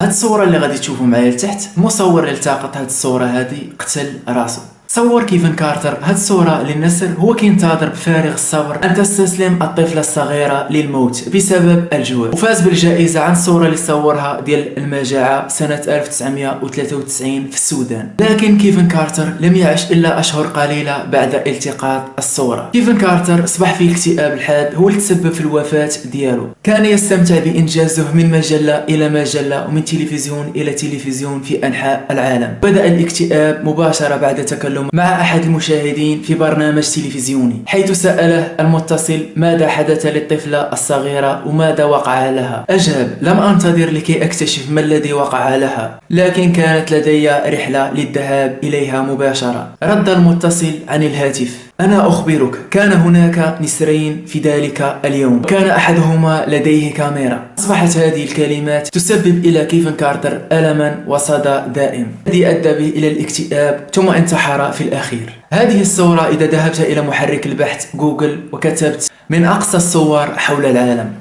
هاد الصورة اللي غادي تشوفوا معايا لتحت، المصور اللي التقط هاد الصورة هادي قتل راسو. صور كيفن كارتر هاد الصورة للنسر هو كينتظر بفارغ الصبر أن تستسلم الطفلة الصغيرة للموت بسبب الجوع، وفاز بالجائزة عن الصورة اللي صورها ديال المجاعة سنة 1993 في السودان. لكن كيفن كارتر لم يعش إلا أشهر قليلة بعد التقاط الصورة. كيفن كارتر أصبح في الاكتئاب الحاد هو اللي تسبب في الوفاة ديالو. كان يستمتع بإنجازه من مجلة إلى مجلة ومن تلفزيون إلى تلفزيون في أنحاء العالم. بدأ الاكتئاب مباشرة بعد تكلم مع أحد المشاهدين في برنامج تلفزيوني، حيث سأله المتصل ماذا حدث للطفلة الصغيرة وماذا وقع لها. أجاب: لم أنتظر لكي أكتشف ما الذي وقع لها، لكن كانت لدي رحلة للذهاب إليها مباشرة. رد المتصل عن الهاتف: أنا أخبرك، كان هناك نسرين في ذلك اليوم، كان أحدهما لديه كاميرا. أصبحت هذه الكلمات تسبب إلى كيفن كارتر ألما وصدى دائم الذي أدى به إلى الاكتئاب، ثم انتحر في الأخير. هذه الصورة إذا ذهبت إلى محرك البحث جوجل وكتبت من أقصى الصور حول العالم